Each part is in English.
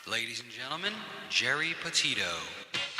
Ladies and gentlemen, Geri Petito.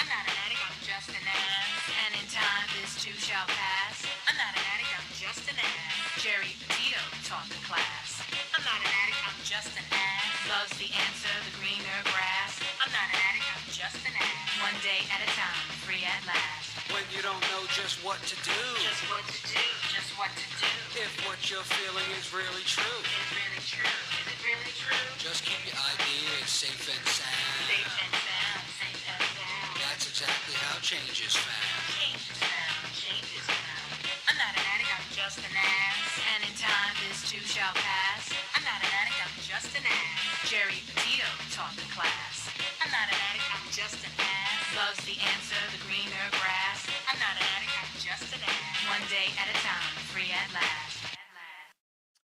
I'm not an addict, I'm just an ass. And in time, this too shall pass. I'm not an addict, I'm just an ass. Geri Petito taught the class. I'm not an addict, I'm just an ass. Loves the answer, the greener grass. I'm not an addict, I'm just an ass. One day at a time, free at last. When you don't know just what to do, Just what to do, just what to do. if what you're feeling is really true, Is it really true? Is it really true? just keep your ideas safe and sound. Safe and sound, safe and sound. That's exactly how change is found. Change is found, change is found. I'm not an addict, I'm just an ass. And in time, this too shall pass. I'm not an addict, I'm just an ass. Geri Petito taught the class. I'm not an addict, I'm just an ass. Loves the answer, the greener grass. I'm not an addict, I'm just an ass. One day at a time, free at last.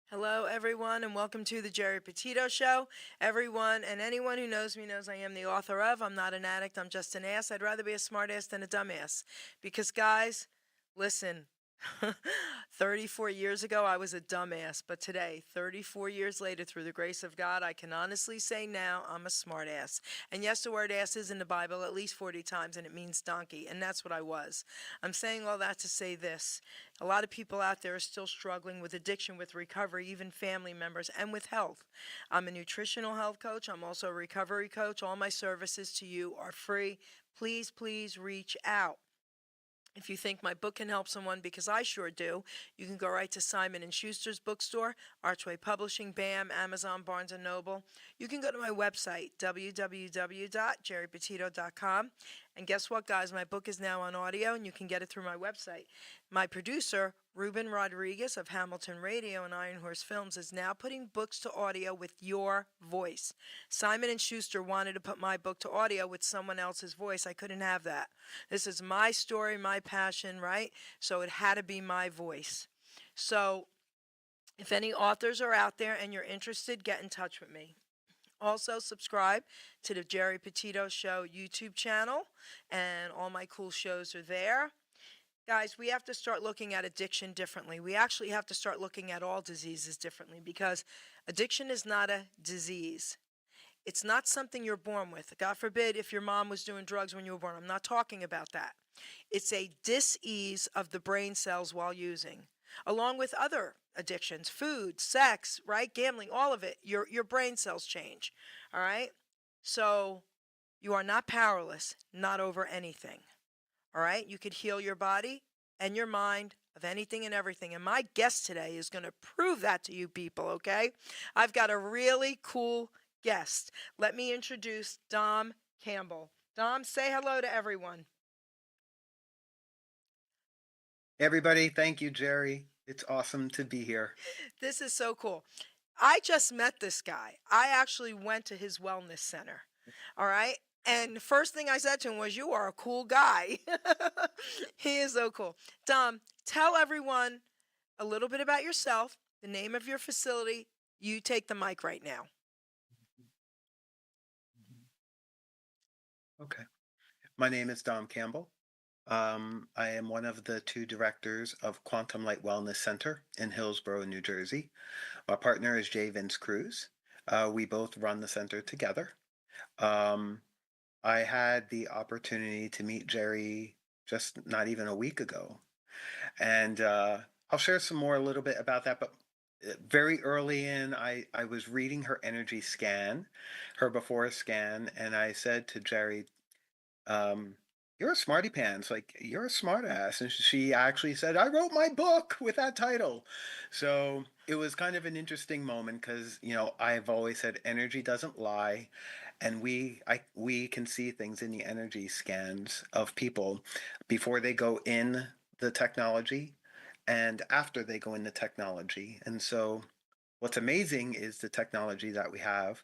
Hello, everyone, and welcome to the Geri Petito Show. Everyone and anyone who knows me knows I am the author of I'm Not an Addict, I'm Just an Ass. I'd rather be a smart ass than a dumbass. Because, guys, listen, 34 years ago, I was a dumbass. But today, 34 years later, through the grace of God, I can honestly say now I'm a smart ass. And yes, the word ass is in the Bible at least 40 times, and it means donkey. And that's what I was. I'm saying all that to say this. A lot of people out there are still struggling with addiction, with recovery, even family members, and with health. I'm a nutritional health coach. I'm also a recovery coach. All my services to you are free. Please, please reach out. If you think my book can help someone, because I sure do, you can go right to Simon & Schuster's bookstore, Archway Publishing, BAM, Amazon, Barnes & Noble. You can go to my website, www.geripetito.com. And guess what, guys? My book is now on audio, and you can get it through my website. My producer, Ruben Rodriguez of Hamilton Radio and Iron Horse Films, is now putting books to audio with your voice. Simon & Schuster wanted to put my book to audio with someone else's voice. I couldn't have that. This is my story, my passion, right? So it had to be my voice. So if any authors are out there and you're interested, get in touch with me. Also, subscribe to the Geri Petito Show YouTube channel, and all my cool shows are there. Guys, we have to start looking at addiction differently. We actually have to start looking at all diseases differently, because addiction is not a disease. It's not something you're born with. God forbid if your mom was doing drugs when you were born. I'm not talking about that. It's a dis-ease of the brain cells while using, along with other addictions, food, sex, right? Gambling, all of it. Your brain cells change, all right? So you are not powerless, not over anything, all right? You could heal your body and your mind of anything and everything. And my guest today is going to prove that to you people, okay? I've got a really cool guest. Let me introduce Dom Campbell. Dom, say hello to everyone. Everybody, thank you, Geri. It's awesome to be here. This is so cool. I just met this guy. I actually went to his wellness center. All right. And the first thing I said to him was, "You are a cool guy." He is so cool. Dom, tell everyone a little bit about yourself, the name of your facility. You take the mic right now. Okay. My name is Dom Campbell. I am one of the two directors of Quantum Light Wellness Center in Hillsborough, New Jersey. My partner is J. Vince Cruz. We both run the center together. Um, I had the opportunity to meet Geri just not even a week ago. And I'll share some more a little bit about that. But very early in, I was reading her energy scan, her before scan, and I said to Geri, you're a smarty pants, like you're a smart ass. And she actually said, I wrote my book with that title. So it was kind of an interesting moment because, I've always said energy doesn't lie. And we can see things in the energy scans of people before they go in the technology and after they go in the technology. And so what's amazing is the technology that we have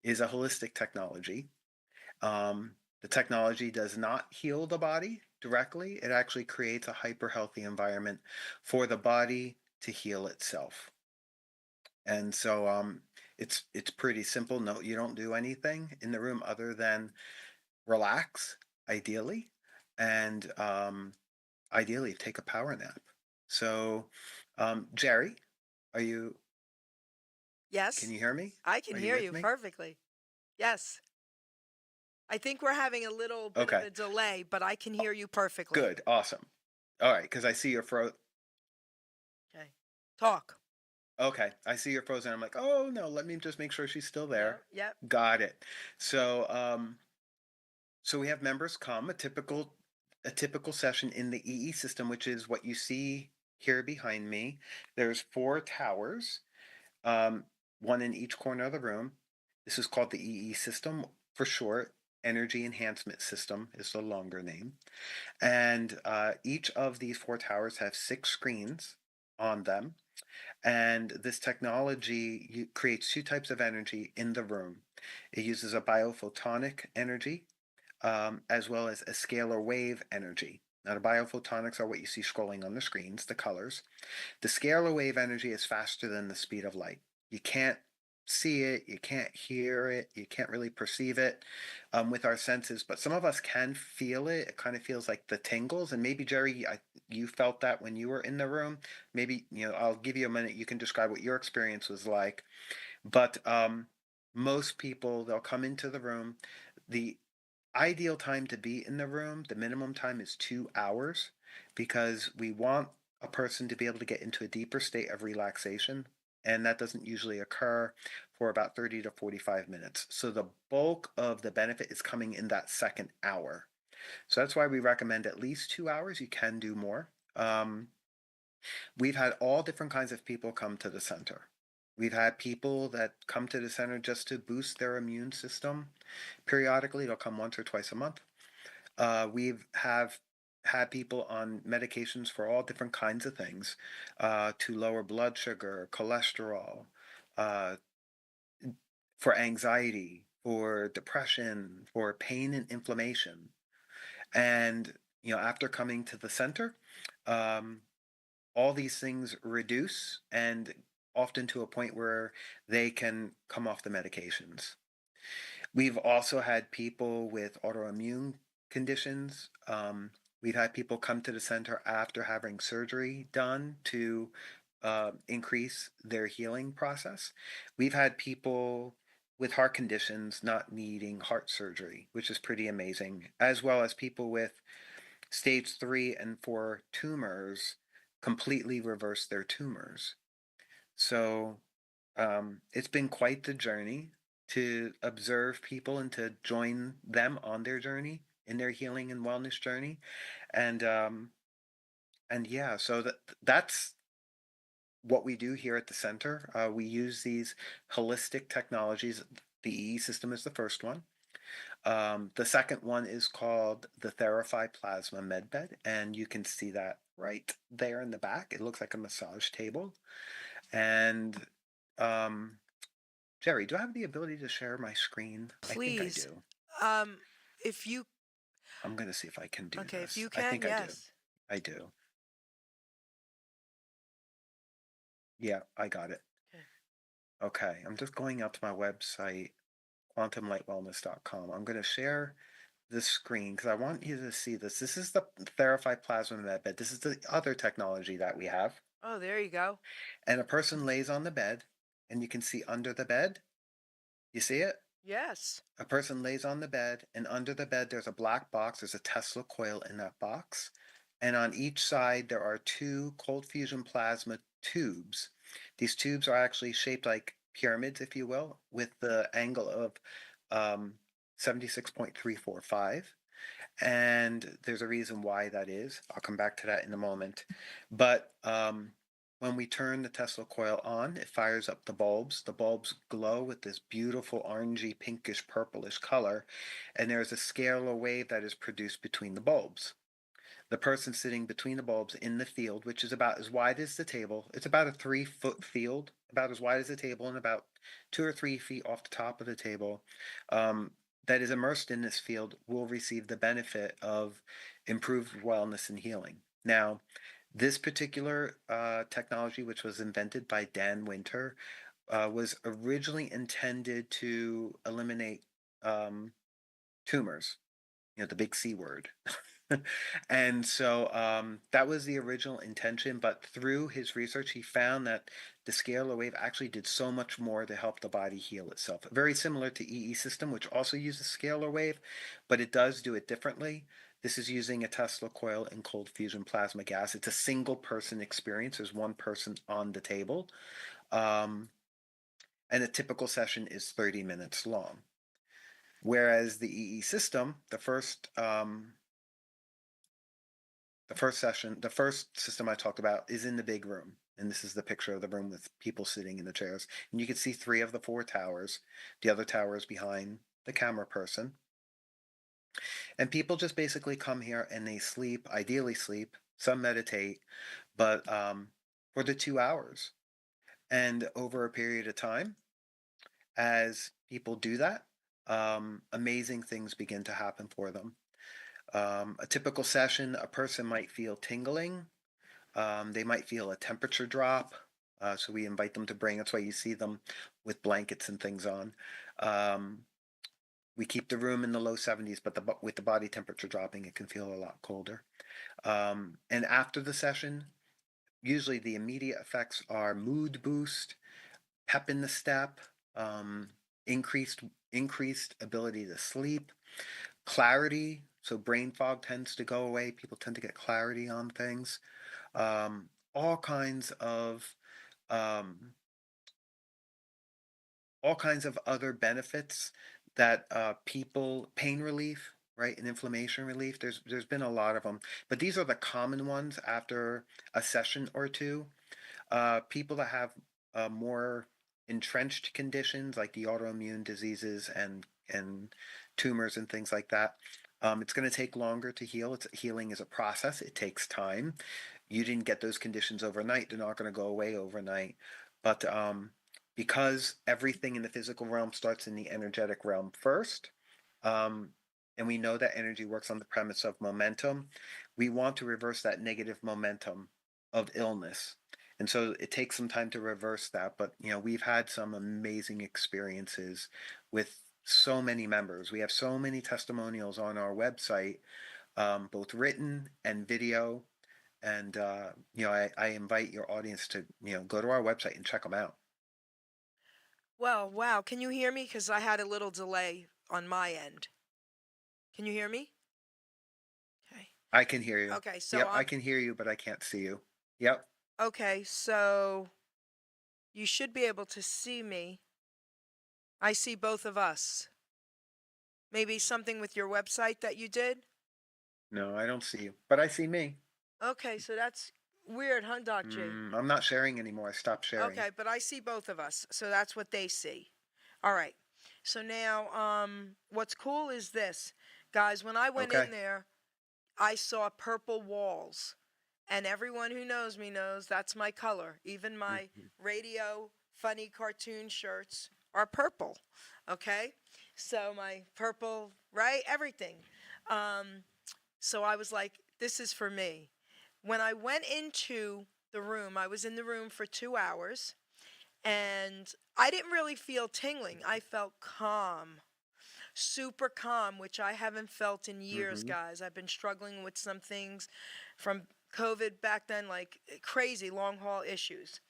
is a holistic technology. The technology does not heal the body directly. It actually creates a hyper healthy environment for the body to heal itself. And so it's pretty simple. No, you don't do anything in the room other than relax, ideally, and ideally take a power nap. So, Geri, are you? Yes, Can you hear me? I can Are you hear with you me? perfectly. Yes. I think we're having a little bit of Okay, a delay, but I can hear you perfectly. good, awesome. All right, because I see you're Okay. Talk. okay, I see you're frozen. I'm like, oh no, let me just make sure she's still there. Yep. Yep. Got it. So, so we have members come, a typical session in the EE system, which is what you see here behind me. There's four towers, um, one in each corner of the room. This is called the EE system for short. Energy Enhancement System is the longer name. And each of these four towers have six screens on them. And this technology creates two types of energy in the room. It uses a biophotonic energy as well as a scalar wave energy. Now, the biophotonics are what you see scrolling on the screens, the colors. The scalar wave energy is faster than the speed of light. You can't see it, you can't hear it, you can't really perceive it with our senses, but some of us can feel it. It kind of feels like the tingles, and maybe Jerry, you felt that when you were in the room. Maybe I'll give you a minute. You can describe what your experience was like. But most people, they'll come into the room. The ideal time to be in the room, the minimum time is 2 hours, because we want a person to be able to get into a deeper state of relaxation. And that doesn't usually occur for about 30 to 45 minutes. So the bulk of the benefit is coming in that second hour. So that's why we recommend at least 2 hours. You can do more. We've had all different kinds of people come to the center. We've had people that come to the center just to boost their immune system. Periodically, they'll come once or twice a month. We've have had people on medications for all different kinds of things, to lower blood sugar, cholesterol, uh, for anxiety, for depression, for pain and inflammation. And after coming to the center, um, all these things reduce, and often to a point where they can come off the medications. We've also had people with autoimmune conditions. We've had people come to the center after having surgery done to increase their healing process. We've had people with heart conditions not needing heart surgery, which is pretty amazing, as well as people with stage 3 and 4 tumors completely reverse their tumors. So it's been quite the journey to observe people and to join them on their journey, in their healing and wellness journey. And yeah, so that's what we do here at the center. We use these holistic technologies. The EE system is the first one. The second one is called the Therify Plasma Medbed, and you can see that right there in the back. It looks like a massage table. And um, Jerry, do I have the ability to share my screen? I think I Please. do. If you I'm going to see if I can do okay, if this. you I can, think I do. yes. I do. Yeah, I got it. Okay. Okay, I'm just going out to my website, quantumlightwellness.com. I'm going to share the screen because I want you to see this. This is the Therify Plasma Medbed. This is the other technology that we have. Oh, there you go. And a person lays on the bed, and you can see under the bed. You see it? Yes. A person lays on the bed, and under the bed, there's a black box. There's a Tesla coil in that box. And on each side, there are two cold fusion plasma tubes. These tubes are actually shaped like pyramids, if you will, with the angle of 76.345. And there's a reason why that is. I'll come back to that in a moment. But when we turn the Tesla coil on, it fires up the bulbs. The bulbs glow with this beautiful orangey, pinkish, purplish color, and there's a scalar wave that is produced between the bulbs. The person sitting between the bulbs in the field, which is about as wide as the table, it's about a 3 foot field, about as wide as the table, and about 2 or 3 feet off the top of the table, um, that is immersed in this field will receive the benefit of improved wellness and healing. Now, this particular technology, which was invented by Dan Winter, was originally intended to eliminate tumors, the big C word. And so that was the original intention, but through his research, he found that the scalar wave actually did so much more to help the body heal itself. Very similar to EE system, which also uses scalar wave, but it does do it differently. This is using a Tesla coil and cold fusion plasma gas. It's a single person experience. There's one person on the table. Um, and a typical session is 30 minutes long. Whereas the EE system, the first system I talked about is in the big room. And this is the picture of the room with people sitting in the chairs. And you can see three of the four towers. The other tower is behind the camera person. And people just basically come here and they sleep, ideally sleep, some meditate, but for the 2 hours. And over a period of time, as people do that, amazing things begin to happen for them. A typical session, a person might feel tingling. They might feel a temperature drop. So we invite them to bring, that's why you see them with blankets and things on. We keep the room in the low 70s, but with the body temperature dropping, it can feel a lot colder. And after the session, usually the immediate effects are mood boost, pep in the step, um, increased ability to sleep, clarity. So brain fog tends to go away. People tend to get clarity on things. All kinds of um, all kinds of other benefits that pain relief, right, and inflammation relief. There's been a lot of them, but these are the common ones after a session or two. People that have more entrenched conditions like the autoimmune diseases and tumors and things like that. It's going to take longer to heal. Healing is a process. It takes time. You didn't get those conditions overnight. They're not going to go away overnight. But because everything in the physical realm starts in the energetic realm first, um, and we know that energy works on the premise of momentum, we want to reverse that negative momentum of illness. And so it takes some time to reverse that. But, we've had some amazing experiences with so many members. We have so many testimonials on our website, both written and video. And, I invite your audience to, go to our website and check them out. Well, wow. Can you hear me? Because I had a little delay on my end. Can you hear me? Okay. I can hear you. Okay. So Yep, I can hear you, but I can't see you. Yep. okay. So you should be able to see me. I see both of us. Maybe something with your website that you did? No, I don't see you, but I see me. Okay, so that's weird, huh, Doc G? I'm not sharing anymore. I stopped sharing. Okay, but I see both of us, so that's what they see. All right. So now, what's cool is this, guys. When I went Okay. in there, I saw purple walls, and everyone who knows me knows that's my color. Even my Mhm. radio funny cartoon shirts are purple. Okay, so my purple, right? Everything. Um, so I was like, this is for me. When I went into the room, I was in the room for 2 hours, and I didn't really feel tingling. I felt calm, super calm, which I haven't felt in years, Mhm. guys. I've been struggling with some things from COVID back then, like crazy long haul issues.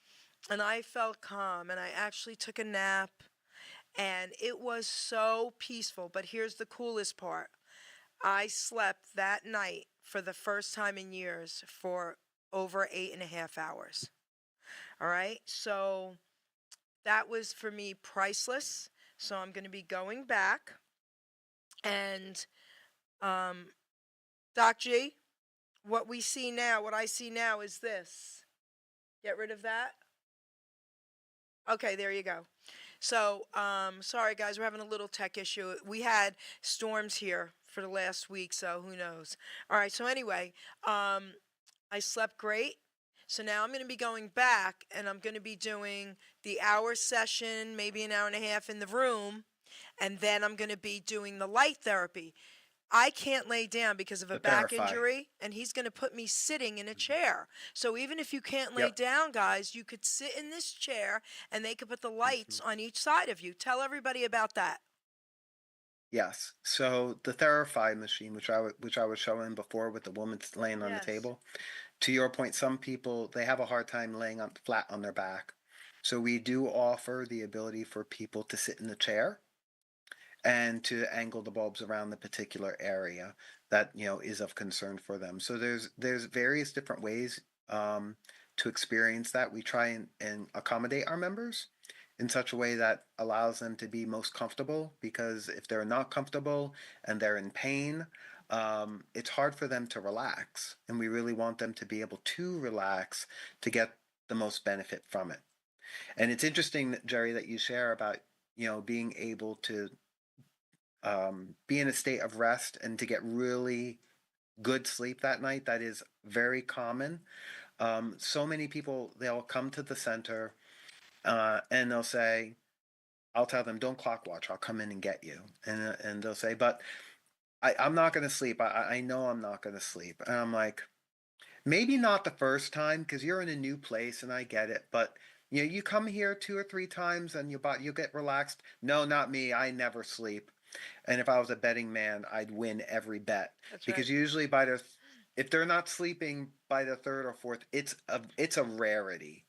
And I felt calm, and I actually took a nap, and it was so peaceful. But here's the coolest part, I slept that night for the first time in years for over 8.5 hours. All right. So that was for me priceless. So I'm going to be going back. And um, Doc G, what I see now is this. Get rid of that. Okay, there you go. So, sorry guys, we're having a little tech issue. We had storms here for the last week, so who knows. All right, so anyway, I slept great. So now I'm going to be going back and I'm going to be doing the hour session, maybe an hour and a half in the room, and then I'm going to be doing the light therapy. I can't lay down because of a The back Therify. injury, and he's going to put me sitting in a Mhm. chair. So even if you can't lay Yep. down, guys, you could sit in this chair and they could put the lights Mhm. on each side of you. Tell everybody about that. Yes. So the Therify machine, which I was showing before with the woman laying on the Yes. table, to your point, some people they have a hard time laying on flat on their back. So we do offer the ability for people to sit in the chair and to angle the bulbs around the particular area that is of concern for them. So there's various different ways to experience that. We try and accommodate our members in such a way that allows them to be most comfortable, because if they're not comfortable and they're in pain, it's hard for them to relax, and we really want them to be able to relax to get the most benefit from it. And it's interesting, Jerry, that you share about being able to be in a state of rest and to get really good sleep that night. That is very common. So many people, they'll come to the center and they'll say, I'll tell them, don't clock watch. I'll come in and get you. And they'll say, but I'm not going to sleep. I know I'm not going to sleep. And I'm like, maybe not the first time because you're in a new place and I get it. But you come here 2 or 3 times and you get relaxed. No, not me. I never sleep. And if I was a betting man, I'd win every bet, That's right. because usually if they're not sleeping by the third or fourth, it's a rarity.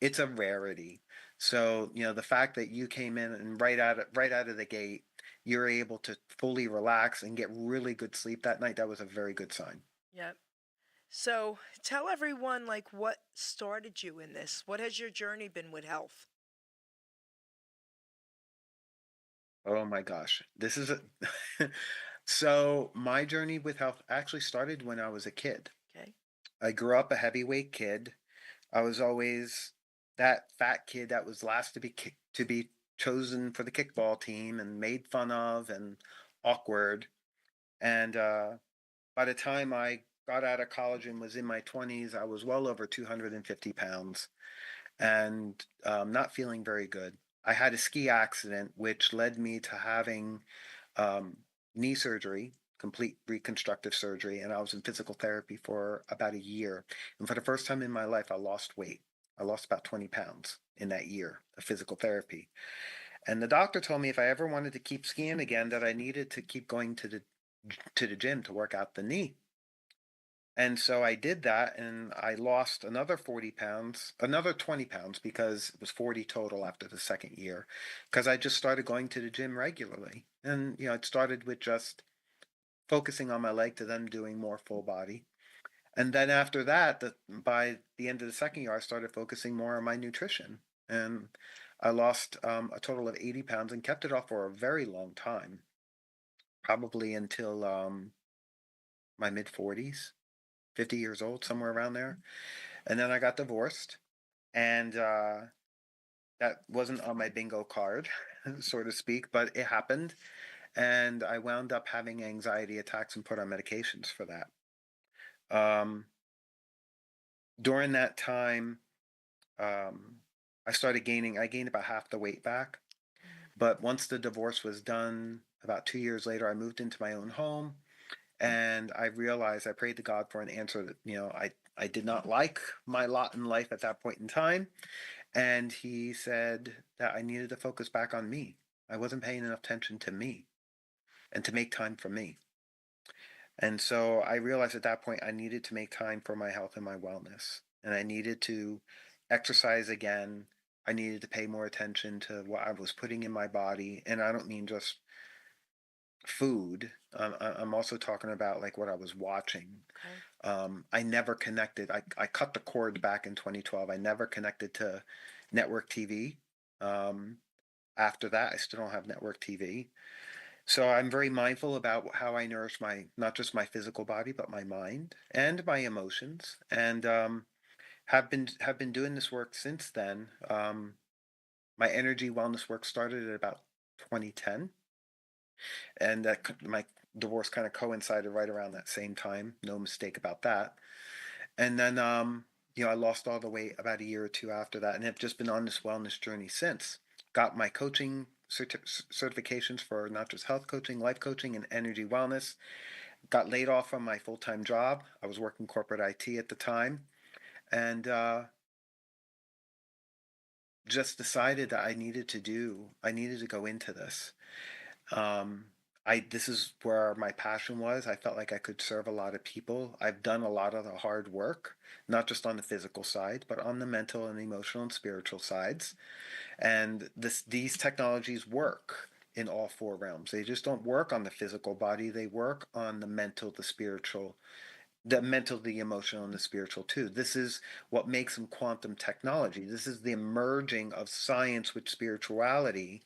It's a rarity. So the fact that you came in and right out of the gate, you're able to fully relax and get really good sleep that night. That was a very good sign. Yep. So tell everyone like what started you in this. What has your journey been with health? Oh my gosh, this is a so my journey with health actually started when I was a kid. Okay. I grew up a heavyweight kid. I was always that fat kid that was last to be chosen for the kickball team and made fun of and awkward. And by the time I got out of college and was in my 20s, I was well over 250 pounds and not feeling very good. I had a ski accident, which led me to having um, knee surgery, complete reconstructive surgery, and I was in physical therapy for about a year. And for the first time in my life, I lost weight. I lost about 20 pounds in that year of physical therapy. And the doctor told me if I ever wanted to keep skiing again, that I needed to keep going to the gym to work out the knee. And so I did that, and I lost another 40 pounds, another 20 pounds, because it was 40 total after the second year, because I just started going to the gym regularly. And, it started with just focusing on my leg to then doing more full body. And then after that, by the end of the second year, I started focusing more on my nutrition. And I lost a total of 80 pounds and kept it off for a very long time, probably until my mid 40s, 50 years old, somewhere around there. And then I got divorced, and that wasn't on my bingo card, so to speak, but it happened. And I wound up having anxiety attacks and put on medications for that. Um, During that time, um, I gained about half the weight back. Mm. But once the divorce was done, about 2 years later, I moved into my own home, and I realized I prayed to God for an answer that, I did not like my lot in life at that point in time. And he said that I needed to focus back on me. I wasn't paying enough attention to me and to make time for me. And so I realized at that point I needed to make time for my health and my wellness. And I needed to exercise again. I needed to pay more attention to what I was putting in my body. And I don't mean just food. I'm also talking about like what I was watching. Okay. I never connected. I cut the cord back in 2012. I never connected to network TV. Um, After that, I still don't have network TV. So I'm very mindful about how I nourish my not just my physical body, but my mind and my emotions, and have been doing this work since then. My energy wellness work started at about 2010, and my divorce kind of coincided right around that same time. No mistake about that. And then I lost all the weight about a year or two after that, and have just been on this wellness journey since. Got my coaching certifications for not just health coaching, life coaching, and energy wellness. Got laid off from my full-time job. I was working corporate IT at the time, and just decided that I needed to go into this. this is where my passion was. I felt like I could serve a lot of people. I've done a lot of the hard work, not just on the physical side, but on the mental and emotional and spiritual sides. And these technologies work in all four realms. They just don't work on the physical body. They work on the mental, the spiritual, the mental, the emotional, and the spiritual too. This is what makes them quantum technology. This is the merging of science with spirituality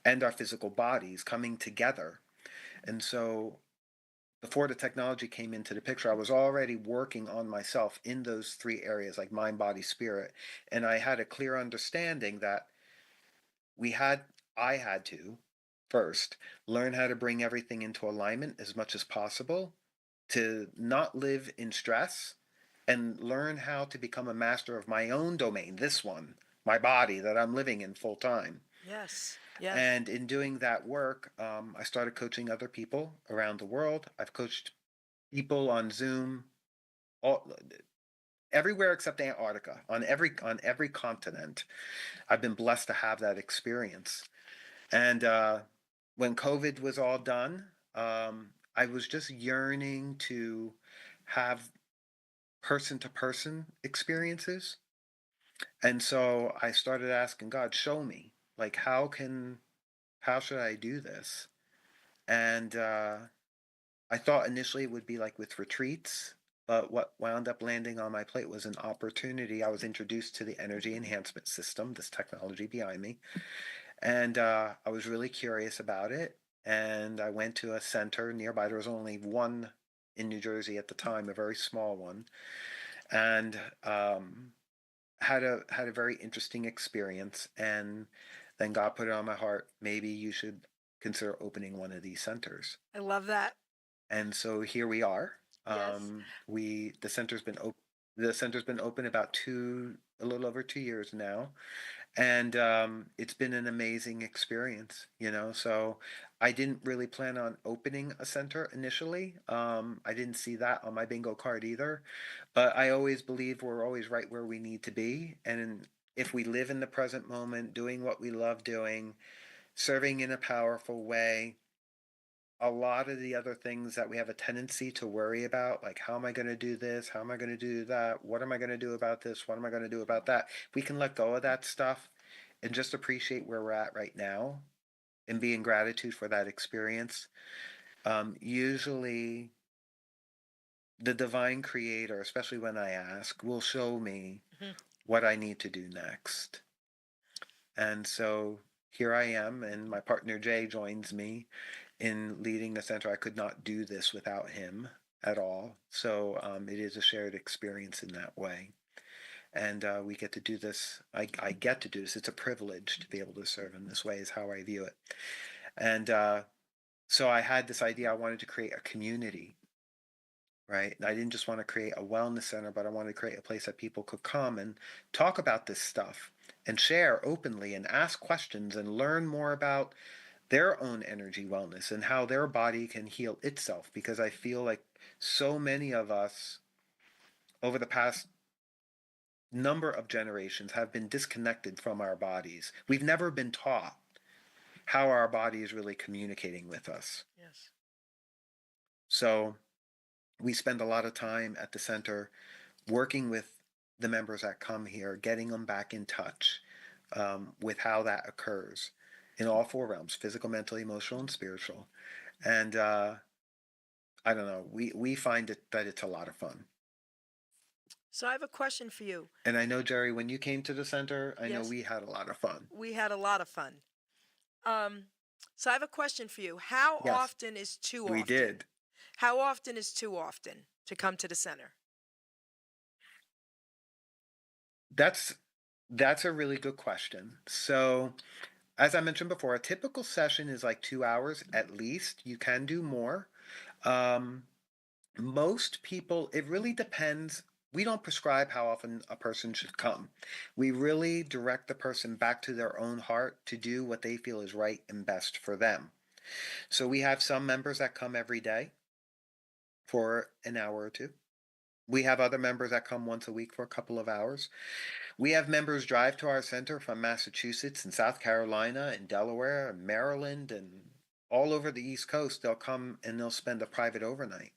and our physical bodies coming together. And so before the technology came into the picture, I was already working on myself in those three areas, like mind, body, spirit. And I had a clear understanding that we had, I had to first learn how to bring everything into alignment as much as possible to not live in stress and learn how to become a master of my own domain, this one, my body that I'm living in full time. Yes. Yes. And in doing that work, I started coaching other people around the world. I've coached people on Zoom, all, everywhere except Antarctica, on every continent. I've been blessed to have that experience. And when COVID was all done, I was just yearning to have person to person experiences. And so I started asking God, show me, like, how should I do this? And I thought initially it would be like with retreats, but what wound up landing on my plate was an opportunity. I was introduced to the energy enhancement system, this technology behind me, and I was really curious about it. And I went to a center nearby. There was only one in New Jersey at the time, a very small one, and had a very interesting experience. And then God put it on my heart, maybe you should consider opening one of these centers. I love that. And so here we are. Yes. We the center's been open about a little over 2 years now, and it's been an amazing experience. So I didn't really plan on opening a center initially. I didn't see that on my bingo card either, but I always believe we're always right where we need to be, and if we live in the present moment, doing what we love doing, serving in a powerful way, a lot of the other things that we have a tendency to worry about, like how am I going to do this? How am I going to do that? What am I going to do about this? What am I going to do about that? If we can let go of that stuff and just appreciate where we're at right now and be in gratitude for that experience, usually the divine creator, especially when I ask, will show me Mhm. what I need to do next. And so here I am, and my partner Jay joins me in leading the center. I could not do this without him at all. So it is a shared experience in that way. And we get to do this. I get to do this. It's a privilege to be able to serve in this way, is how I view it. And so I had this idea. I wanted to create a community, right? I didn't just want to create a wellness center, but I wanted to create a place that people could come and talk about this stuff and share openly and ask questions and learn more about their own energy wellness and how their body can heal itself. Because I feel like so many of us over the past number of generations have been disconnected from our bodies. We've never been taught how our body is really communicating with us. Yes. So we spend a lot of time at the center working with the members that come here, getting them back in touch with how that occurs in all four realms: physical, mental, emotional, and spiritual. And I don't know, we find that it's a lot of fun. So I have a question for you. And I know, Jerry, when you came to the center, I know Yes. we had a lot of fun. We had a lot of fun. Um, so I have a question for you. How Yes, often is too we often? did. How often is too often to come to the center? That's that's a really good question. So, as I mentioned before, a typical session is like 2 hours at least. You can do more. Um, Most people, it really depends. We don't prescribe how often a person should come. We really direct the person back to their own heart to do what they feel is right and best for them. So we have some members that come every day for an hour or two. We have other members that come once a week for a couple of hours. We have members drive to our center from Massachusetts and South Carolina and Delaware and Maryland and all over the East Coast, they'll come and they'll spend a private overnight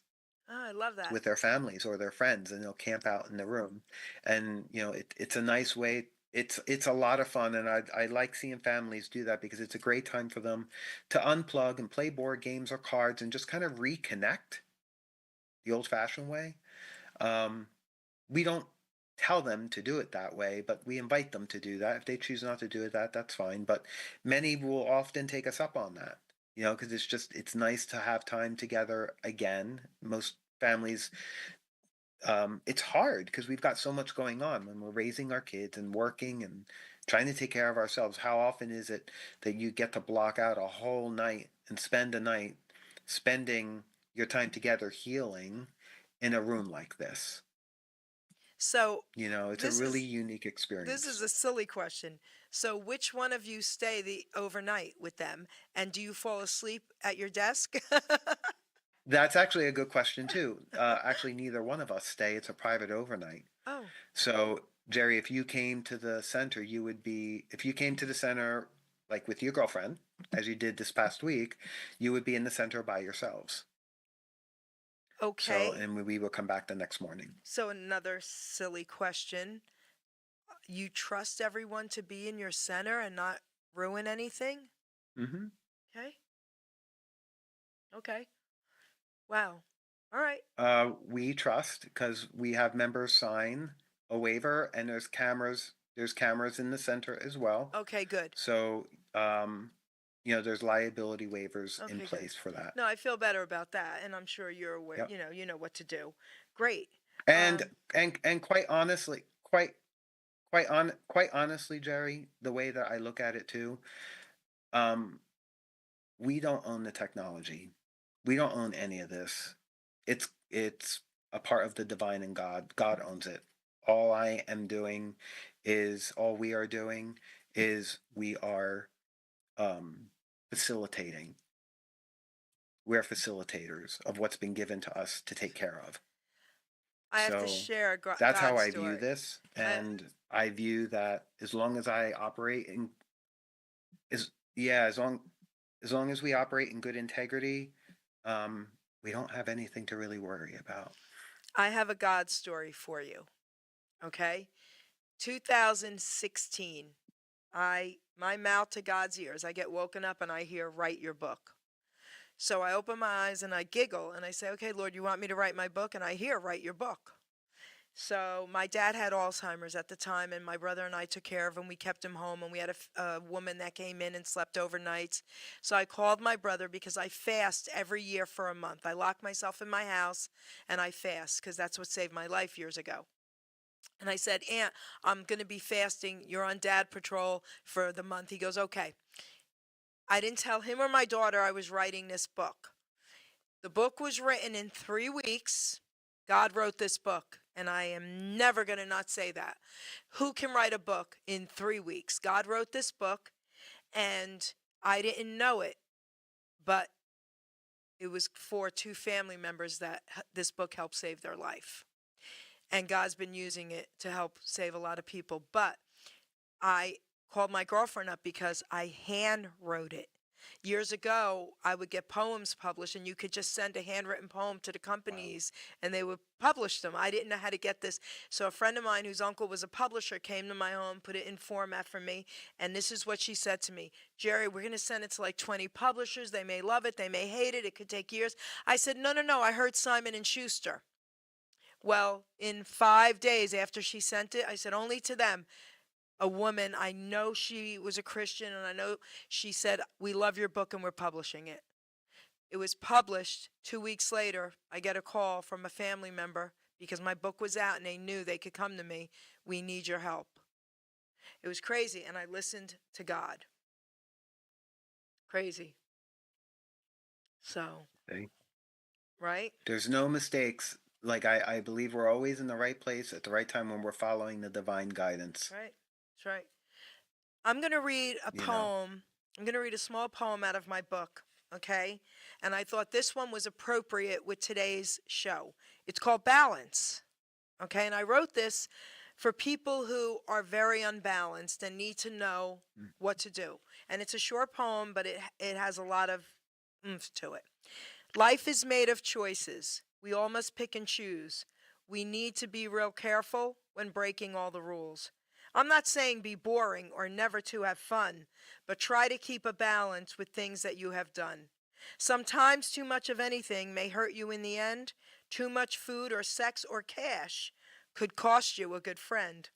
Oh, I love that. with their families or their friends, and they'll camp out in the room. And it's a nice way. It's a lot of fun, and I like seeing families do that because it's a great time for them to unplug and play board games or cards and just kind of reconnect the old-fashioned way. Um, we don't tell them to do it that way, but we invite them to do that. If they choose not to do it, that's fine. But many will often take us up on that, because it's nice to have time together again. Most families, it's hard because we've got so much going on when we're raising our kids and working and trying to take care of ourselves. How often is it that you get to block out a whole night and spend a night spending your time together healing in a room like this? So It's a this really is unique this is experience. a silly question. So which one of you stay the overnight with them, and do you fall asleep at your desk? That's actually a good question too. Actually, neither one of us stay. It's a private overnight. Oh, So, Jerry, if you came to the center, if you came to the center like with your girlfriend, as you did this past week, you would be in the center by yourselves. So, okay. and we will come back the next morning. So another silly question. You trust everyone to be in your center and not ruin anything? Hmm. Okay. Okay. Wow. All right. We trust because we have members sign a waiver, and there's cameras. There's cameras in the center as well. Okay, good. So, there's liability waivers in Okay, good. place for that. No, I feel better about that, and I'm sure you're aware, Yep. you know what to do. Great. And Um, and quite honestly, Jerry, the way that I look at it too, um, we don't own the technology. We don't own any of this. It's a part of the divine and God. God owns it. All we are doing is we are um facilitating. We're facilitators of what's been given to us to take care of. I have to So share a that's how God I view story. this. I, And I view that as long as I operate in as yeah, as long as we operate in good integrity, um, we don't have anything to really worry about. I have a God story for you. Okay. 2016. My mouth to God's ears. I get woken up and I hear, write your book. So I open my eyes and I giggle and I say, okay, Lord, you want me to write my book? And I hear, write your book. So my dad had Alzheimer's at the time, and my brother and I took care of him. We kept him home, and we had a woman that came in and slept overnights. So I called my brother because I fast every year for a month. I lock myself in my house and I fast because that's what saved my life years ago. And I said, Aunt, I'm going to be fasting. You're on dad patrol for the month. He goes, okay. I didn't tell him or my daughter I was writing this book. The book was written in 3 weeks. God wrote this book, and I am never going to not say that. Who can write a book in 3 weeks? God wrote this book, and I didn't know it, but it was for two family members that this book helped save their life. And God's been using it to help save a lot of people. But I called my girlfriend up because I hand wrote it. Years ago, I would get poems published, and you could just send a handwritten poem to the Wow. companies and they would publish them. I didn't know how to get this. So, a friend of mine whose uncle was a publisher came to my home, put it in format for me, and this is what she said to me: Jerry, we're going to send it to like 20 publishers. They may love it, they may hate it, it could take years. I said, no, no, no. I heard Simon and Schuster. Well, in 5 days after she sent it, I said, only to them. A woman, I know she was a Christian, and I know she said, we love your book and we're publishing it. It was published. 2 weeks later, I get a call from a family member because my book was out and they knew they could come to me. We need your help. It was crazy, and I listened to God. Crazy. So, Okay. right? There's no mistakes. Like I believe we're always in the right place at the right time when we're following the divine guidance. Right. That's right. I'm going to read a You know. poem. I'm going to read a small poem out of my book, okay? And I thought this one was appropriate with today's show. It's called Balance, okay? And I wrote this for people who are very unbalanced and need to know Mm. what to do. And it's a short poem, but it has a lot of oomph to it. Life is made of choices. We all must pick and choose. We need to be real careful when breaking all the rules. I'm not saying be boring or never to have fun, but try to keep a balance with things that you have done. Sometimes too much of anything may hurt you in the end. Too much food or sex or cash could cost you a good friend.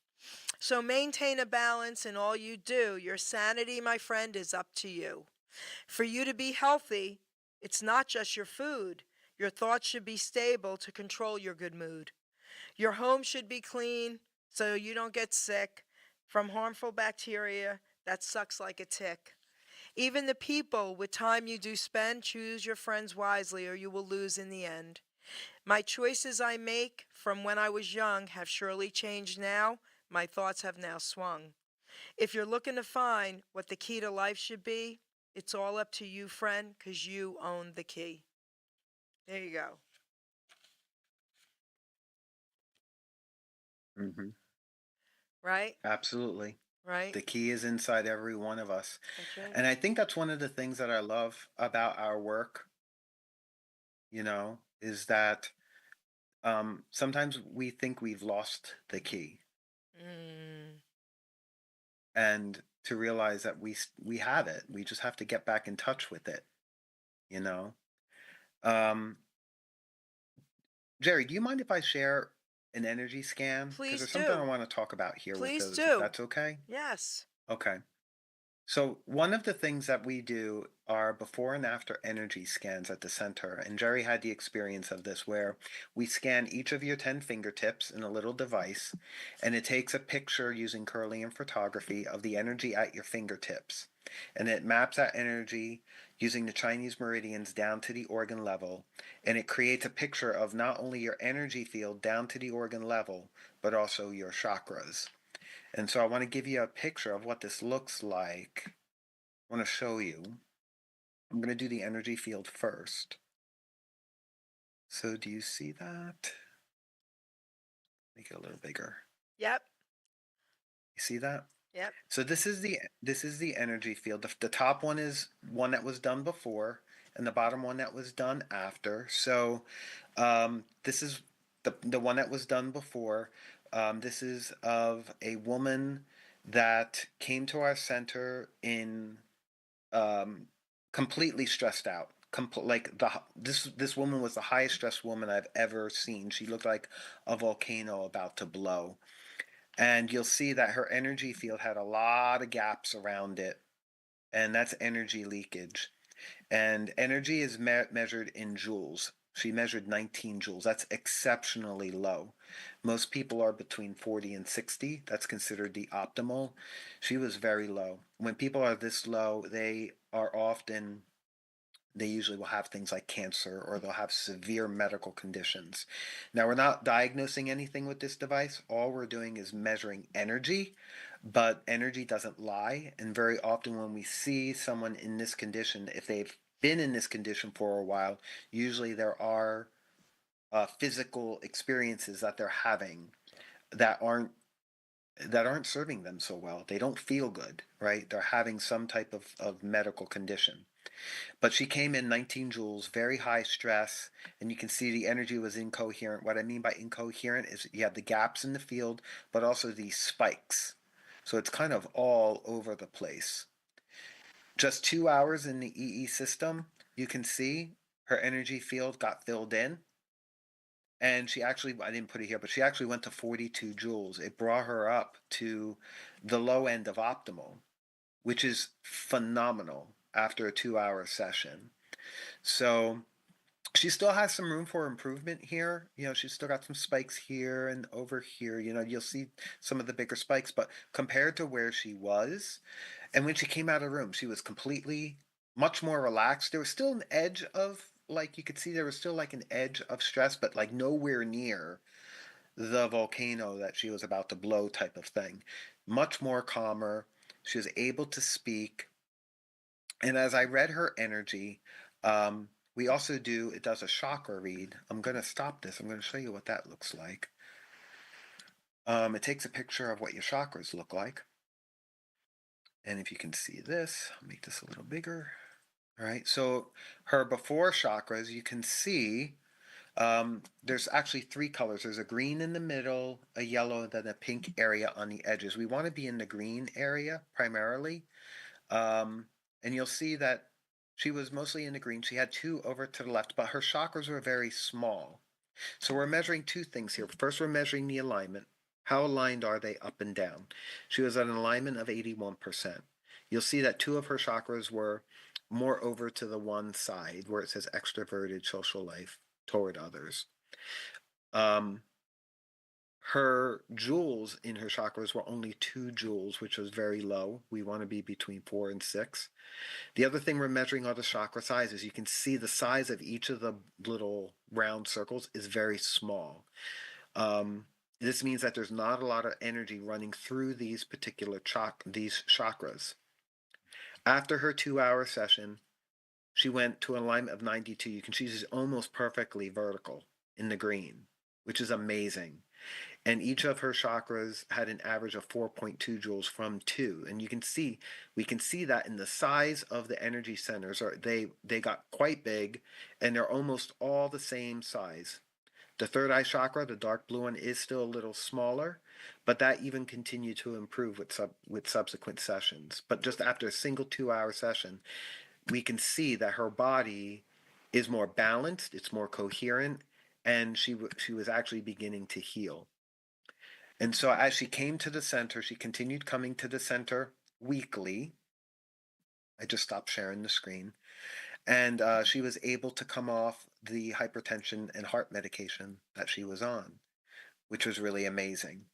So maintain a balance in all you do. Your sanity, my friend, is up to you. For you to be healthy, it's not just your food. Your thoughts should be stable to control your good mood. Your home should be clean so you don't get sick from harmful bacteria that sucks like a tick. Even the people with time you do spend, choose your friends wisely or you will lose in the end. My choices I make from when I was young have surely changed now. My thoughts have now swung. If you're looking to find what the key to life should be, it's all up to you, friend, because you own the key. There you go. Hmm. Right? Absolutely. Right? The key is inside every one of us. That's right. And I think that's one of the things that I love about our work, is that sometimes we think we've lost the key, Mm, and to realize that we have it. We just have to get back in touch with it, you know. Um, Jerry, do you mind if I share an energy scan? Because please there's something do. I want to talk about here with Please those, if do. that's okay. Yes. Okay. So one of the things that we do are before and after energy scans at the center. And Jerry had the experience of this where we scan each of your 10 fingertips in a little device, and it takes a picture using Kirlian photography of the energy at your fingertips. And it maps that energy using the Chinese meridians down to the organ level. And it creates a picture of not only your energy field down to the organ level, but also your chakras. And so I want to give you a picture of what this looks like. I want to show you. I'm going to do the energy field first. So do you see that? Make it a little bigger. Yep. You see that? Yep. So this is the energy field. The top one is one that was done before, and the bottom one that was done after. So this is the one that was done before. This is of a woman that came to our center in um, completely stressed out. Like this woman was the highest stressed woman I've ever seen. She looked like a volcano about to blow, and you'll see that her energy field had a lot of gaps around it, and that's energy leakage. And energy is measured in joules. She measured 19 joules. That's exceptionally low. Most people are between 40 and 60. That's considered the optimal. She was very low. When people are this low, they usually will have things like cancer or they'll have severe medical conditions. Now, we're not diagnosing anything with this device. All we're doing is measuring energy, but energy doesn't lie. And very often, when we see someone in this condition, if they've been in this condition for a while, usually there are physical experiences that they're having that aren't serving them so well. They don't feel good, right? They're having some type of medical condition. But she came in 19 joules, very high stress, and you can see the energy was incoherent. What I mean by incoherent is you have the gaps in the field, but also these spikes. So it's kind of all over the place. Just 2 hours in the EE system, you can see her energy field got filled in. And she actually, I didn't put it here, but she actually went to 42 joules. It brought her up to the low end of optimal, which is phenomenal after a 2 hour session. So she still has some room for improvement here. She's still got some spikes here and over here. You'll see some of the bigger spikes, but compared to where she was, and when she came out of the room, she was completely much more relaxed. There was still an edge of, like, you could see there was still like an edge of stress, but like nowhere near the volcano that she was about to blow type of thing. Much more calmer. She was able to speak. And as I read her energy, we also it does a chakra read. I'm going to stop this. I'm going to show you what that looks like. It takes a picture of what your chakras look like. And if you can see this, I'll make this a little bigger. All right. So her before chakras, you can see there's actually three colors. There's a green in the middle, a yellow, and then a pink area on the edges. We want to be in the green area primarily. Um, and you'll see that she was mostly in the green. She had two over to the left, but her chakras were very small. So we're measuring two things here. First, we're measuring the alignment. How aligned are they up and down? She was at an alignment of 81%. You'll see that two of her chakras were more over to the one side where it says extroverted social life toward others. Um, her joules in her chakras were only 2 joules, which was very low. We want to be between 4 and 6. The other thing we're measuring are the chakra sizes. You can see the size of each of the little round circles is very small. This means that there's not a lot of energy running through these particular these chakras. After her 2-hour session, she went to an alignment of 92. You can see she's almost perfectly vertical in the green, which is amazing. And each of her chakras had an average of 4.2 joules from 2. And we can see that in the size of the energy centers, or they got quite big, and they're almost all the same size. The third eye chakra, the dark blue one, is still a little smaller, but that even continued to improve with subsequent sessions. But just after a single 2-hour session, we can see that her body is more balanced, it's more coherent, and she was actually beginning to heal. And so as she came to the center, she continued coming to the center weekly. I just stopped sharing the screen. And she was able to come off the hypertension and heart medication that she was on, which was really amazing.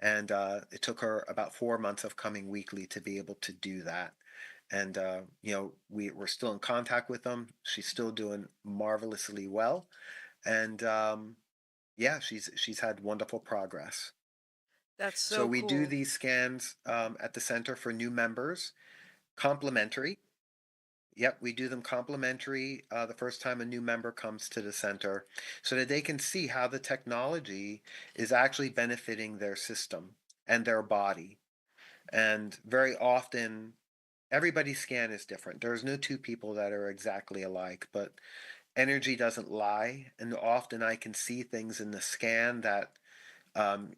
And it took her about 4 months of coming weekly to be able to do that. And we're still in contact with them. She's still doing marvelously well, and yeah, she's had wonderful progress. That's So so we do cool. these scans at the center for new members, complimentary. Yep, we do them complimentary the first time a new member comes to the center so that they can see how the technology is actually benefiting their system and their body. And very often, everybody's scan is different. There's no two people that are exactly alike, but energy doesn't lie. And often I can see things in the scan that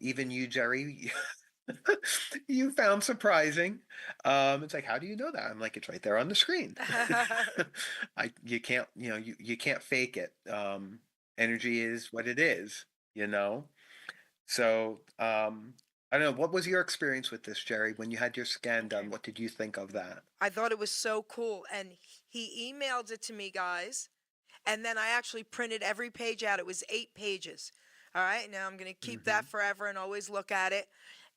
even you, Jerry, you found surprising. It's like, how do you know that? I'm like, it's right there on the screen. You can't, you can't fake it. Energy is what it is, you know? So, I don't know. What was your experience with this, Jerry? When you had your scan Okay. done, what did you think of that? I thought it was so cool. And he emailed it to me, guys. And then I actually printed every page out. It was 8 pages. All right. Now I'm going to keep Hmm. that forever and always look at it.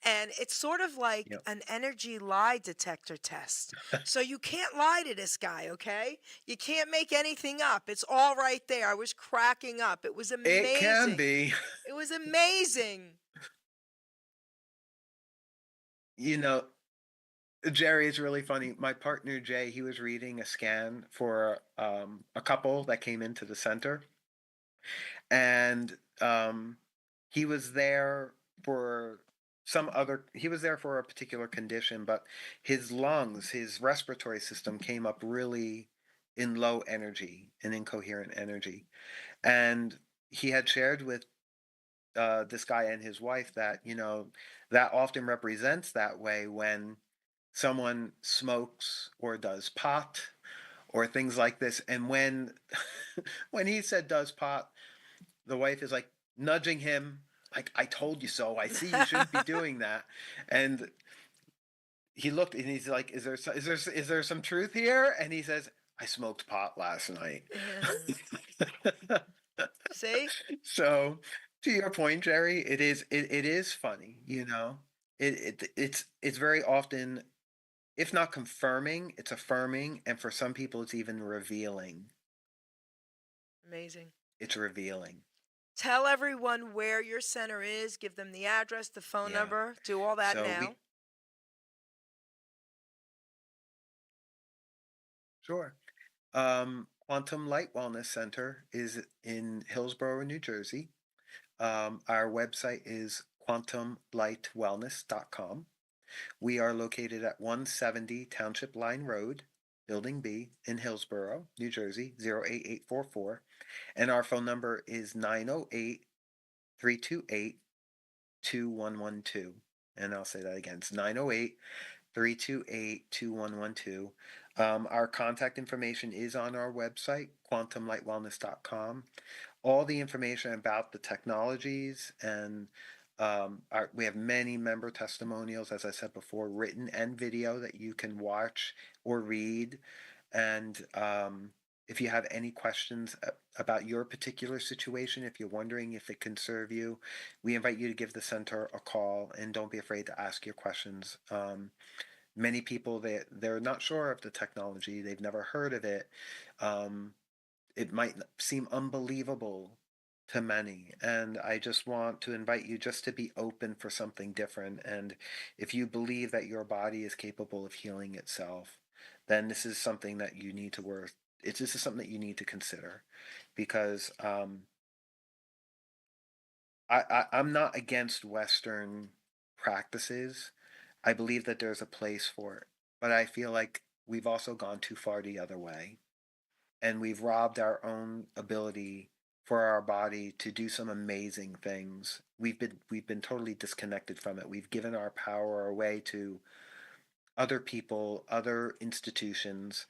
And it's sort of like Yep. an energy lie detector test. So you can't lie to this guy, okay? You can't make anything up. It's all right there. I was cracking up. It was It can amazing. be. It was amazing. You know, Jerry, it's really funny. My partner Jay, he was reading a scan for a couple that came into the center, and he was there for he was there for a particular condition, but his lungs, his respiratory system came up really in low energy and incoherent energy. And he had shared with this guy and his wife that, that often represents that way when someone smokes or does pot or things like this. And when when he said does pot, the wife is like nudging him, like, I told you so. I see you shouldn't be doing that. And he looked and he's like, is there some truth here? And he says, I smoked pot last night. See? So to your point, Jerry, it is funny, you know. It's very often, if not confirming, it's affirming, and for some people it's even revealing. Amazing. It's revealing. Tell everyone where your center is, give them the address, the phone Yeah. number, do all that So now. sure. Quantum Light Wellness Center is in Hillsborough, New Jersey. Our website is quantumlightwellness.com. We are located at 170 Township Line Road Building B in Hillsborough, New Jersey, 08844. And our phone number is 908 328 2112. And I'll say that again. It's 908 328 2112. Our contact information is on our website, quantumlightwellness.com. All the information about the technologies and we have many member testimonials, as I said before, written and video that you can watch or read. And if you have any questions about your particular situation, if you're wondering if it can serve you, we invite you to give the center a call and don't be afraid to ask your questions. Many people, they're not sure of the technology, they've never heard of it. Um, it might seem unbelievable to many, and I just want to invite you just to be open for something different. And if you believe that your body is capable of healing itself, then this is something that you need to work. This is something that you need to consider, because I'm not against Western practices. I believe that there's a place for it, but I feel like we've also gone too far the other way, and we've robbed our own ability for our body to do some amazing things. We've been totally disconnected from it. We've given our power away to other people, other institutions,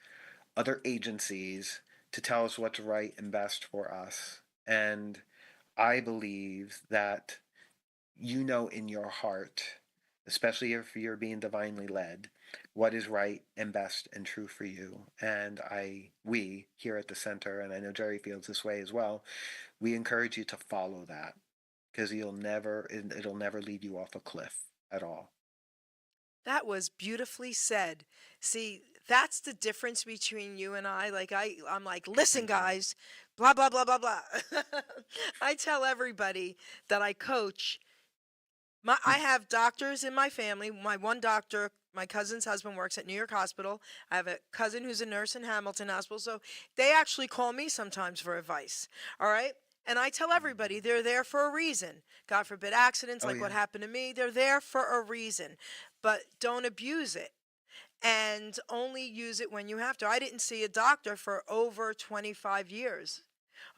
other agencies to tell us what's right and best for us. And I believe that you know in your heart, especially if you're being divinely led, what is right and best and true for you. And we here at the center, and I know Jerry feels this way as well, we encourage you to follow that, because it'll never lead you off a cliff at all. That was beautifully said. See, that's the difference between you and I. I'm like, listen, Hmm. guys, blah blah blah blah blah. I tell everybody that I coach. I have doctors in my family. My one doctor, my cousin's husband, works at New York Hospital. I have a cousin who's a nurse in Hamilton Hospital. So they actually call me sometimes for advice. All right. And I tell everybody they're there for a reason. God forbid accidents Oh like what yeah. happened to me, they're there for a reason. But don't abuse it and only use it when you have to. I didn't see a doctor for over 25 years,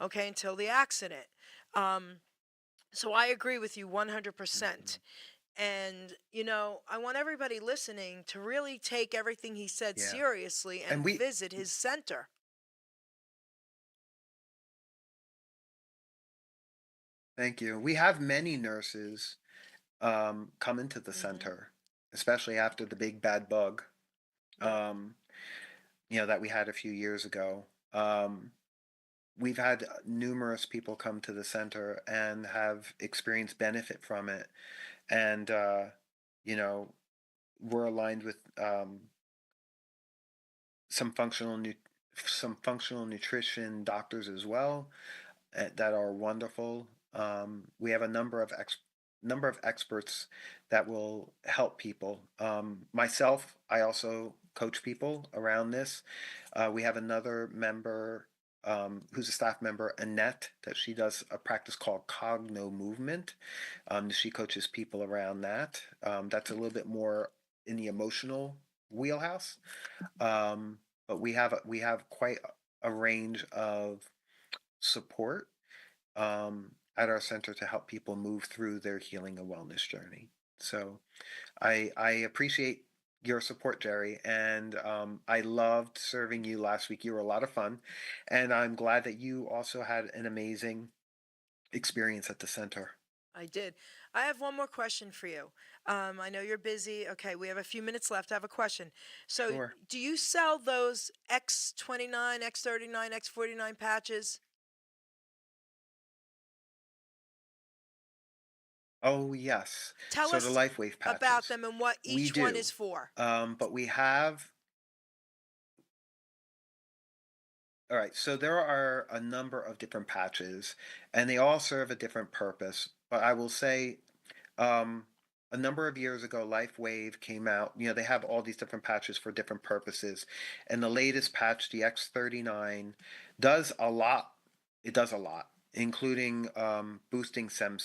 okay, until the accident. Um, so I agree with you 100%. Hmm. And, I want everybody listening to really take everything he said Yeah. seriously And and we visit his center. Thank you. We have many nurses come into the Hmm. center, especially after the big bad bug. Yeah. Um, that we had a few years ago. We've had numerous people come to the center and have experienced benefit from it, and you know, we're aligned with some some functional nutrition doctors as well, that are wonderful. We have a number of experts that will help people. Myself, I also coach people around this. We have another member, who's a staff member, Annette, that she does a practice called Cogno Movement. She coaches people around that. That's a little bit more in the emotional wheelhouse. Um, but we have quite a range of support at our center to help people move through their healing and wellness journey. So I appreciate your support, Jerry, and I loved serving you last week. You were a lot of fun, and I'm glad that you also had an amazing experience at the center. I did. I have one more question for you. I know you're busy. Okay, we have a few minutes left. I have a question. So, Sure. do you sell those X29, X39, X49 patches? Oh yes. Tell So the us LifeWave about patches, them and what we each one do, is for. but we have. All right, so there are a number of different patches, and they all serve a different purpose. But I will say, um, a number of years ago, LifeWave came out. They have all these different patches for different purposes, and the latest patch, the X39, does a lot. It does a lot, including boosting stem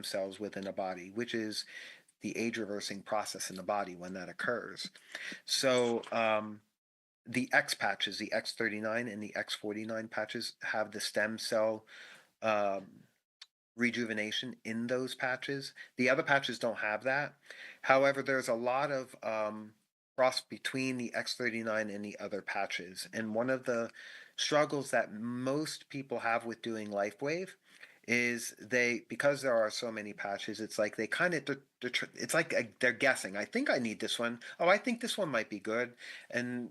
cells within a body, which is the age reversing process in the body when that occurs. So. The X patches, the X39 and the X49 patches have the stem cell um, rejuvenation in those patches. The other patches don't have that. However, there's a lot of cross between the X39 and the other patches. And one of the struggles that most people have with doing LifeWave is because there are so many patches, it's like they kind of it's like they're guessing. I think I need this one. Oh, I think this one might be good, and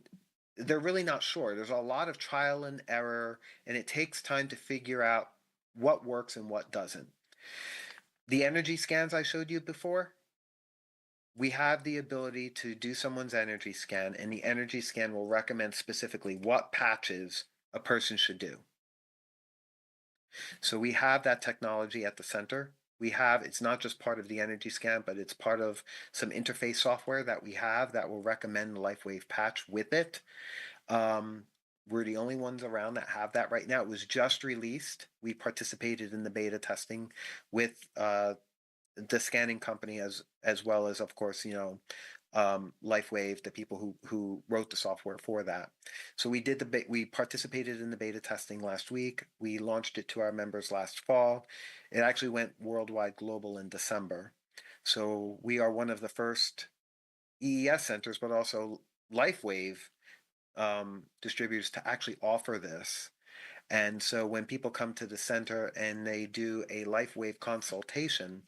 they're really not sure. There's a lot of trial and error, and it takes time to figure out what works and what doesn't. The energy scans I showed you before, we have the ability to do someone's energy scan, and the energy scan will recommend specifically what patches a person should do. So we have that technology at the center. It's not just part of the energy scan, but it's part of some interface software that we have that will recommend the LifeWave patch with it. Um, we're the only ones around that have that right now. It was just released. We participated in the beta testing with the scanning company as well as, of course, LifeWave, the people who wrote the software for that. So we participated in the beta testing last week. We launched it to our members last fall. It actually went worldwide global in December. So we are one of the first EES centers, but also LifeWave distributors to actually offer this. And so when people come to the center and they do a LifeWave consultation,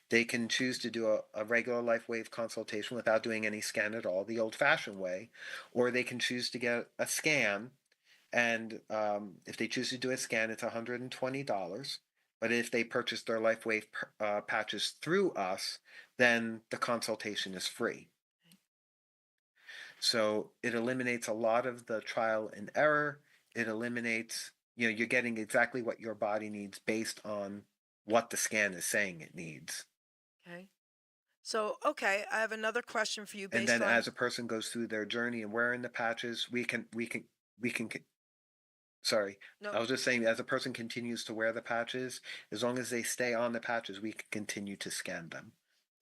they can choose to do a regular LifeWave consultation without doing any scan at all, the old-fashioned way, or they can choose to get a scan. And if they choose to do a scan, it's $120. But if they purchase their LifeWave patches through us, then the consultation is free. So it eliminates a lot of the trial and error. It eliminates, you're getting exactly what your body needs based on what the scan is saying it needs. Okay. So, okay, I have another question for you And based then on. as a person goes through their journey and wearing the patches, we can, sorry, No. I was just saying, as a person continues to wear the patches, as long as they stay on the patches, we can continue to scan them.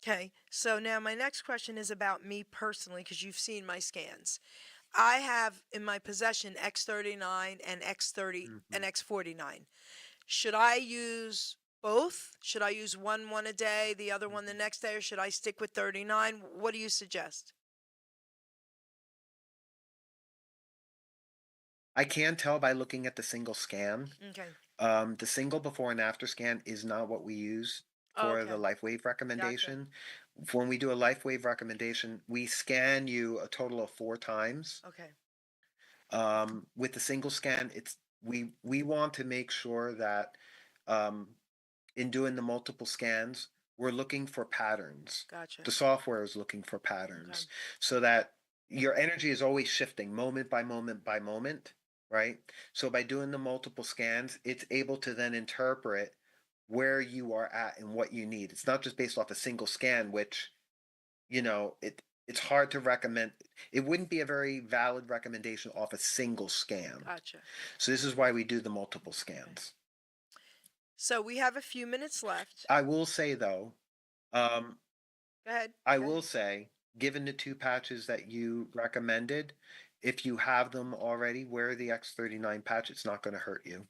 Okay. So now my next question is about me personally because you've seen my scans. I have in my possession X39 and X30 and Mhm. X49. Should I use both? Should I use one a day, the other one the next day, or should I stick with 39? What do you suggest? I can tell by looking at the single scan. Okay. The single before and after scan is not what we use Oh, for the okay. LifeWave Gotcha. recommendation. When we do a LifeWave recommendation, we scan you a total of 4 times. Okay. With the single scan, we want to make sure that um, in doing the multiple scans, we're looking for patterns. Gotcha. The software is looking for Okay. patterns so that your energy is always shifting moment by moment by moment, right? So by doing the multiple scans, it's able to then interpret where you are at and what you need. It's not just based off a single scan, which, it's hard to recommend. It wouldn't be a very valid recommendation off a single scan. Gotcha. So this is why we do the multiple Okay. scans. So we have a few minutes left. I will say though, um, Go ahead. I Go ahead. will say, given the two patches that you recommended, if you have them already, wear the X39 patch. It's not going to hurt you.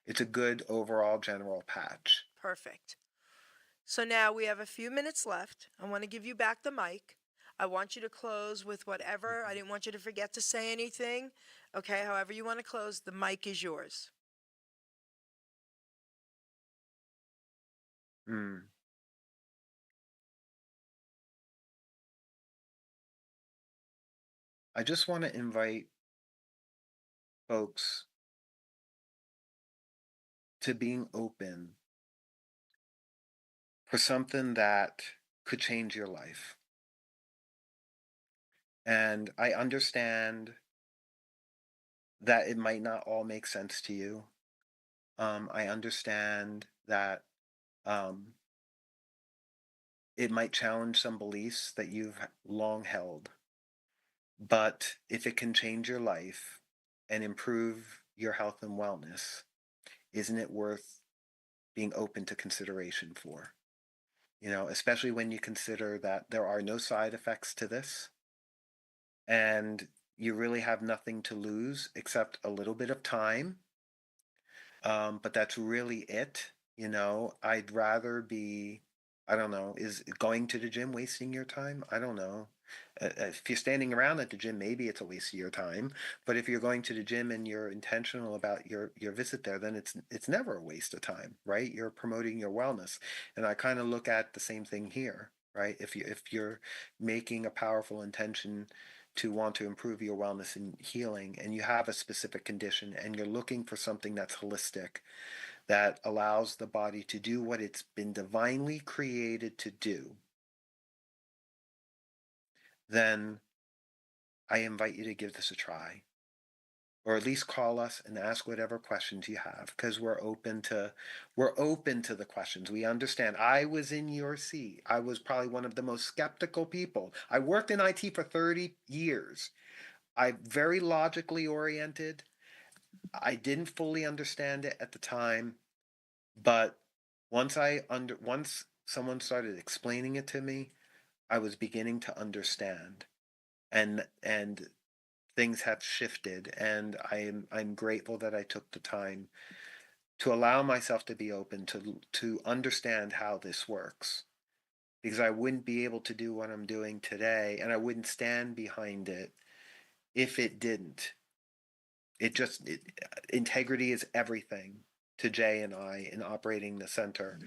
It's a good overall general patch. Perfect. So now we have a few minutes left. I want to give you back the mic. I want you to close with whatever. I didn't want you to forget to say anything. Okay, however you want to close, the mic is yours. Mm. I just want to invite folks to being open for something that could change your life. And I understand that it might not all make sense to you. I understand that um, it might challenge some beliefs that you've long held. But if it can change your life and improve your health and wellness, isn't it worth being open to consideration for? Especially when you consider that there are no side effects to this. And you really have nothing to lose except a little bit of time. But that's really it. I'd rather be, I don't know, is going to the gym wasting your time? I don't know. If you're standing around at the gym, maybe it's a waste of your time. But if you're going to the gym and you're intentional about your visit there, then it's never a waste of time, right? You're promoting your wellness. And I kind of look at the same thing here, right? If you're making a powerful intention to want to improve your wellness and healing, and you have a specific condition and you're looking for something that's holistic, that allows the body to do what it's been divinely created to do, then I invite you to give this a try. Or at least call us and ask whatever questions you have, because we're open to the questions. We understand. I was in your seat. I was probably one of the most skeptical people. I worked in IT for 30 years. I'm very logically oriented. I didn't fully understand it at the time, but once someone started explaining it to me, I was beginning to understand, and things have shifted, and I'm grateful that I took the time to allow myself to be open to understand how this works, because I wouldn't be able to do what I'm doing today, and I wouldn't stand behind it if it didn't. Integrity is everything to Jay and I in operating the center.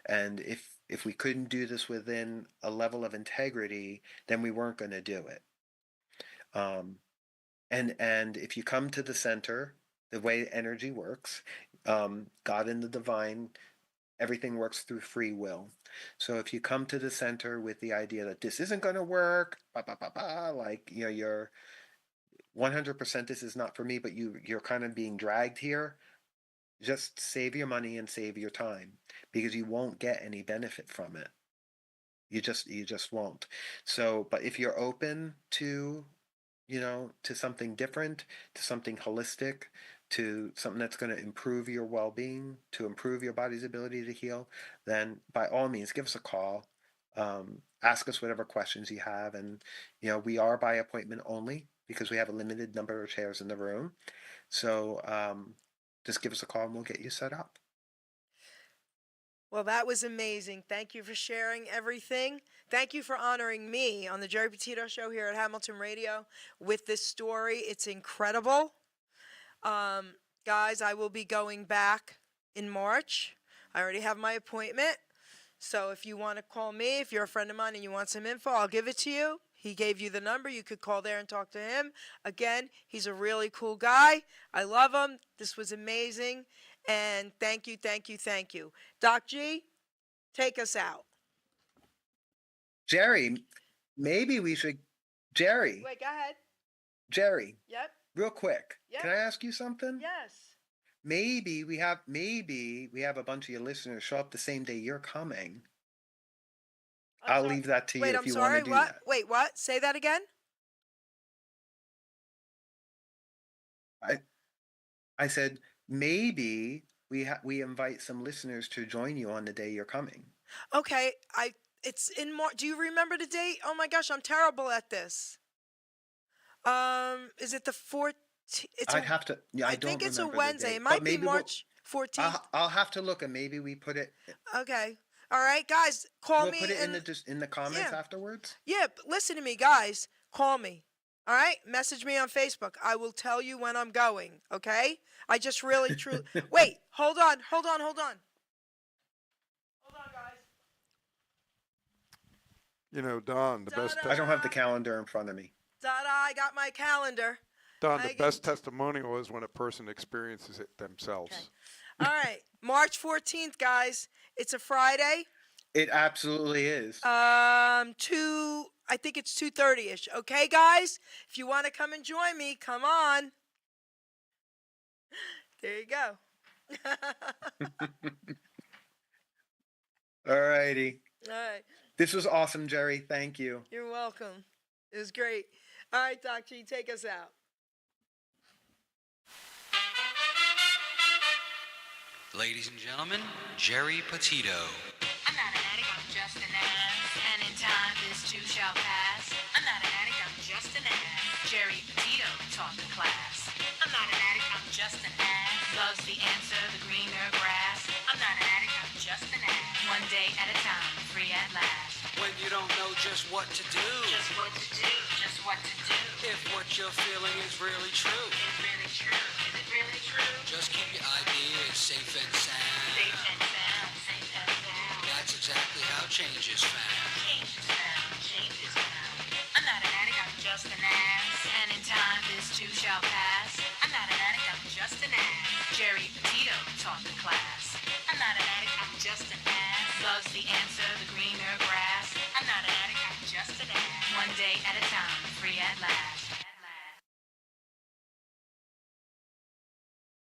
And if we couldn't do this within a level of integrity, then we weren't going to do it. Um, and if you come to the center, the way energy works, God and the divine, everything works through free will. So if you come to the center with the idea that this isn't going to work, like you're 100% this is not for me, but you're kind of being dragged here, just save your money and save your time, because you won't get any benefit from it. You just won't. So, but if you're open to something different, to something holistic, to something that's going to improve your well-being, to improve your body's ability to heal, then by all means give us a call. Ask us whatever questions you have, and we are by appointment only because we have a limited number of chairs in the room. So just give us a call and we'll get you set up. Well, that was amazing. Thank you for sharing everything. Thank you for honoring me on the Geri Petito Show here at Hamilton Radio with this story. It's incredible. Um, Guys, I will be going back in March. I already have my appointment. So if you want to call me, if you're a friend of mine and you want some info, I'll give it to you. He gave you the number. You could call there and talk to him. Again, he's a really cool guy. I love him. This was amazing. And thank you, thank you, thank you. Doc G, take us out. Jerry, maybe we should. Jerry, Wait, go ahead. Jerry, Yep. real quick. Yep. Can I ask you something? Yes. Maybe we have a bunch of your listeners show up the same day you're coming. I'm I'll sorry. leave that to Wait, you I'm if you want to sorry. do What? that. Wait, what? Say that again. I said maybe we invite some listeners to join you on the day you're coming. Okay, it's in March. Do you remember the date? Oh my gosh, I'm terrible at this. Is it the 14th? I'd have to. Yeah, I I think don't it's a remember the Wednesday. date, It but might be maybe we'll. March 14th. I'll have to look, and maybe we put it. Okay. All right, guys, call We'll me put it and in the comments yeah. afterwards. Yeah, listen to me, guys. Call me. All right? Message me on Facebook. I will tell you when I'm going, okay? I just really truly Wait, hold on. Hold on, guys. Don, the best Ta-da! I don't have the calendar in front of me. Ta-da, I got my calendar. Don, I the best testimonial is when a person experiences it themselves. All right, March 14th, guys. It's a Friday. It absolutely is. I think it's 2:30ish. Okay, guys? If you want to come and join me, come on. There you go. All righty. All right. This was awesome, Jerry. Thank you. You're welcome. It was great. All right, Doc G, take us out. Ladies and gentlemen, Geri Petito. I'm not an addict, I'm just just an ass. And in time, this too shall pass. I'm not an addict, I'm just an ass. Geri Petito taught the class. I'm not an addict, I'm just an ass. Loves the answer, the greener grass. I'm not an addict, I'm just an ass. One day at a time, free at last. When you don't know just what to do. Just what to do, just what to do. If what you're feeling is really true. It's really true, is it really true? Just keep your ideas safe and sound. Safe and sound, safe and sound. That's exactly how change is found. Change is found, change is found. I'm not an addict, I'm just an ass. And in time, this too shall pass. I'm not an addict, I'm just an ass. Geri Petito taught the class. I'm not an addict, I'm just an ass. Loves the answer, the greener grass. I'm not an addict, I'm just an ass. One day at a time, free at last.